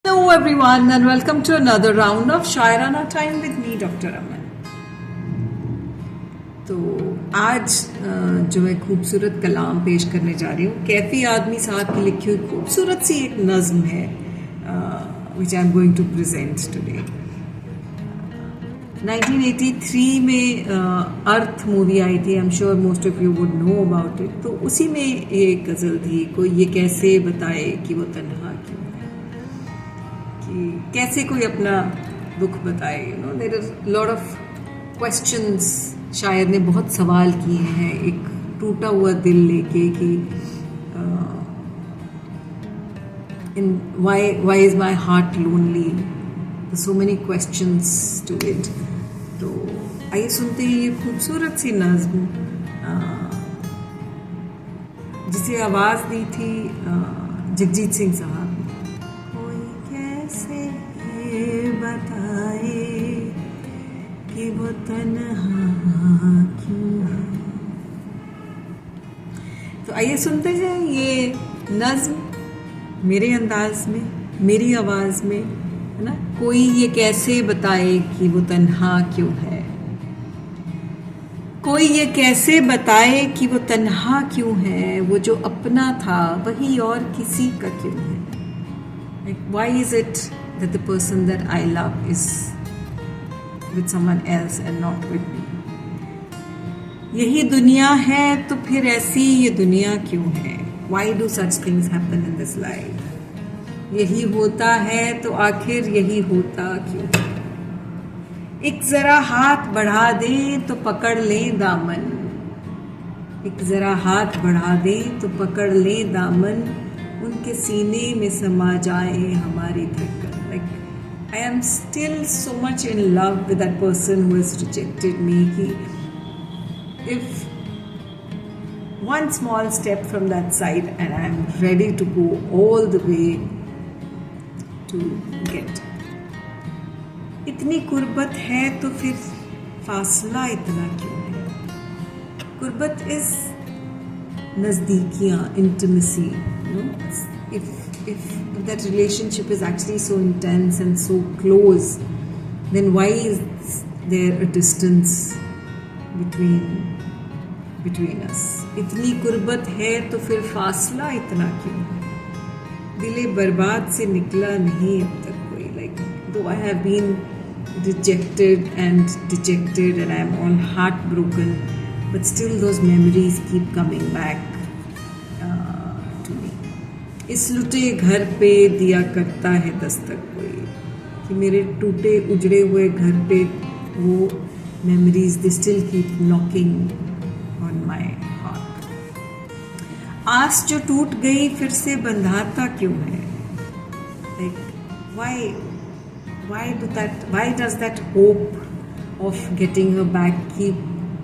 Hello everyone and welcome to another round of Shairana Time with me Dr. Aman. तो आज जो है खूबसूरत कलाम पेश करने जा रही हूँ. कैफी आदमी साहब की लिखी हुई खूबसूरत सी एक नज़्म है which I am going to present today. 1983 में अर्थ मूवी आई थी. I'm sure most of you would know about it. तो उसी में एक गज़ल थी, कोई ये कैसे बताए कि वो तन्हा क्यों है, कि कैसे कोई अपना दुख बताए. There are lot of questions. शायर ने बहुत सवाल किए हैं एक टूटा हुआ दिल लेके कि इन why is my heart lonely. So many questions to it. तो आइए सुनते हैं ये खूबसूरत सी नज़्म जिसे आवाज़ दी थी जगजीत सिंह साहब. कोई कैसे बताए कि वो तन्हा क्यों है. तो आइए सुनते हैं ये नज़्म मेरे अंदाज में, मेरी आवाज़ में, है ना. कोई ये कैसे बताए कि वो तन्हा क्यों है. कोई ये कैसे बताए कि वो तन्हा क्यों है. वो जो अपना था वही और किसी का क्यों है. Like, why is it that the person that I love is with someone else and not with me? यही दुनिया है तो फिर ऐसी ये दुनिया क्यों है. Why do such things happen in this life? यही होता है तो आखिर यही होता क्यों है. एक जरा हाथ बढ़ा दे तो पकड़ ले दामन. एक जरा हाथ बढ़ा दे तो पकड़ ले दामन. उनके सीने में समा जाए हमारी धड़कन. Like I am still so much in love with that person who has rejected me. कि if one small step from that side and I am ready to go all the way to get. इतनी कुर्बत है तो फिर फासला इतना क्यों है. कुर्बत इज नज़दीकियाँ, intimacy. If that relationship is actually so intense and so close, then why is there a distance between us. इतनी कुर्बत है तो फिर फासला इतना क्यों है. दिले बर्बाद से निकला नहीं अब तक कोई. Like though I have been rejected and dejected and I am all heartbroken, but still those memories keep coming back to me. इस लुटे घर पे दिया करता है दस्तक कोई. कि मेरे टूटे उजड़े हुए घर पे वो memories they still keep knocking on my heart. आस जो टूट गई फिर से बंधाता क्यों है. Like why does that hope of getting her back keep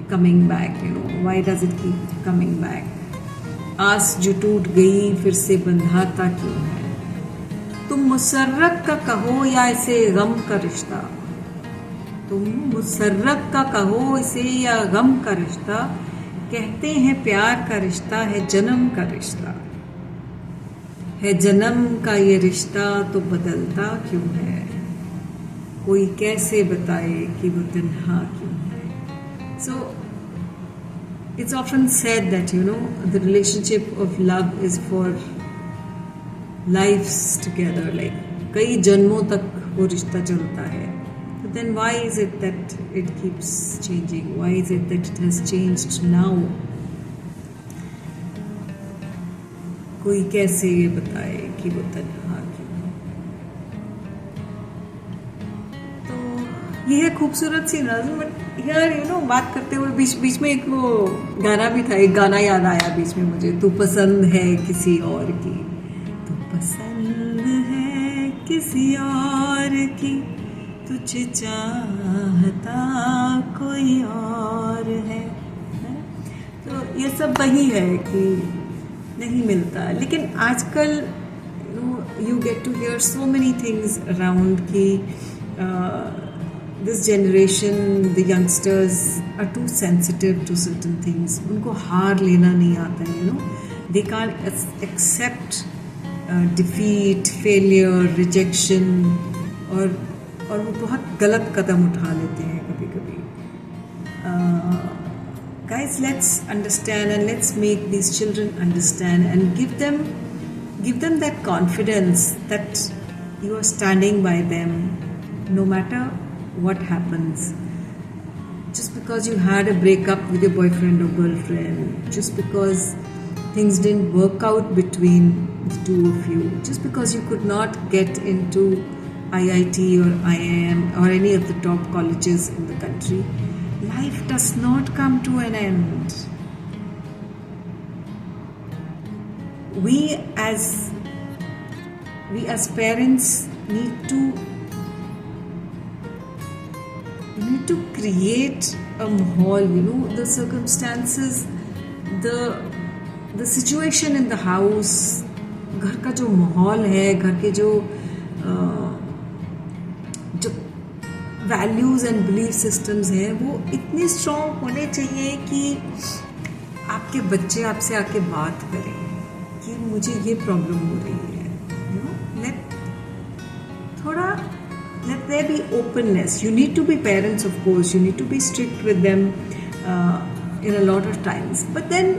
coming back, why does it keep coming back. आस जो टूट गई फिर से बंधाता क्यों है. तुम मुसर्रत का कहो या इसे गम का रिश्ता. तुम मुसर्रत का कहो इसे या गम का रिश्ता. कहते हैं प्यार का रिश्ता है जन्म का रिश्ता. है जन्म का ये रिश्ता तो बदलता क्यों है. कोई कैसे बताए कि वो तन्हा क्यों है. So it's often said that the relationship of love is for lives together, like कई जन्मों तक वो रिश्ता चलता है. But then why is it that it keeps changing? Why is it that it has changed now? कोई कैसे ये बताए कि वो तन्हा क्यों है. तो ये है खूबसूरत सी नज़्म. बट यार बात करते हुए बीच में एक वो गाना भी था. एक गाना याद आया बीच में मुझे. तू पसंद है किसी और की. तू पसंद है किसी और की. तुझे चाहता कोई और है. तो ये सब वही है कि नहीं मिलता. लेकिन आजकल you get to hear so many things around कि this generation, the youngsters are too sensitive to certain things. उनको हार लेना नहीं आता है. They can't accept defeat, failure, rejection, और वो बहुत गलत कदम उठा लेते हैं कभी कभी. Guys, let's understand and let's make these children understand and give them that confidence that you are standing by them no matter what happens. Just because you had a breakup with your boyfriend or girlfriend, just because things didn't work out between the two of you, just because you could not get into IIT or IIM or any of the top colleges in the country, life does not come to an end. We as parents need to create a mahal, the circumstances, the situation in the house, घर का जो माहौल है, घर के जो values and belief systems हैं, वो इतने स्ट्रॉन्ग होने चाहिए कि आपके बच्चे आपसे आके बात करें कि मुझे ये प्रॉब्लम हो रही है. Let there be openness. You need to be parents, of course. You need to be strict with them in a lot of times. But then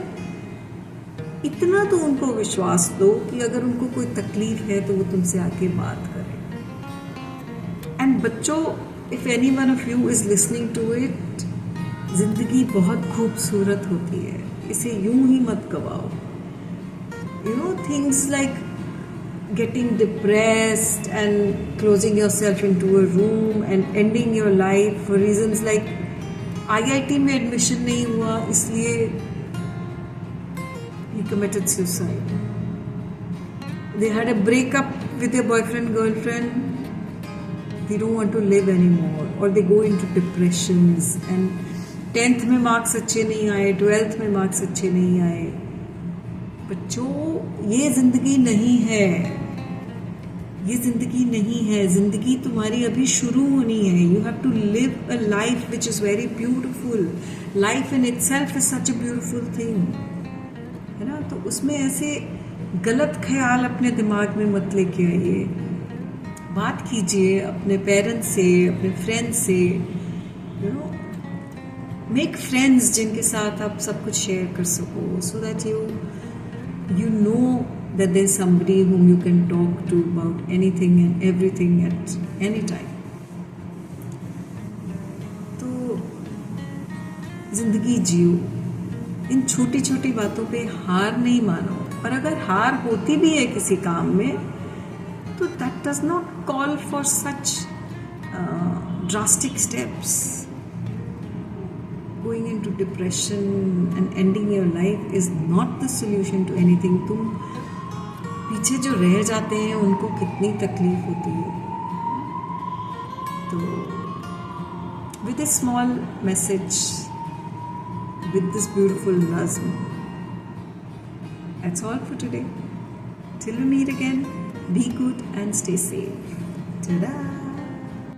इतना तो उनको विश्वास दो कि अगर उनको कोई तकलीफ है तो वो तुमसे आके बात करें. एंड बच्चों, if any one of you is listening to it, जिंदगी बहुत खूबसूरत होती है, इसे यूं ही मत गवाओ. Things like getting depressed and closing yourself into a room and ending your life for reasons like IIT में एडमिशन नहीं हुआ इसलिए he committed suicide. They had a breakup with their boyfriend, girlfriend. They don't want to live anymore, or they go into depressions. And 10th में marks अच्छे नहीं आए, 12th में marks अच्छे नहीं आए. बच्चों, ये जिंदगी नहीं है. ये जिंदगी नहीं है. जिंदगी तुम्हारी अभी शुरू होनी है. You have to live a life which is very beautiful. Life in itself is such a beautiful thing. है ना? तो उसमें ऐसे गलत ख्याल अपने दिमाग में मत लेके आइए. बात कीजिए अपने पेरेंट्स से, अपने फ्रेंड्स से. मेक फ्रेंड्स जिनके साथ आप सब कुछ शेयर कर सको, so that you know that there's somebody whom you can talk to about anything and everything at any time. तो जिंदगी जियो. इन छोटी छोटी बातों पे हार नहीं मानो. और अगर हार होती भी है किसी काम में, तो that does not call for such drastic steps. Going into depression and ending your life is not the solution to anything. तुम पीछे जो रह जाते हैं उनको कितनी तकलीफ होती है. तो with a small message, with this beautiful nazm, that's all for today. Till we meet again, be good and stay safe. Ta-da!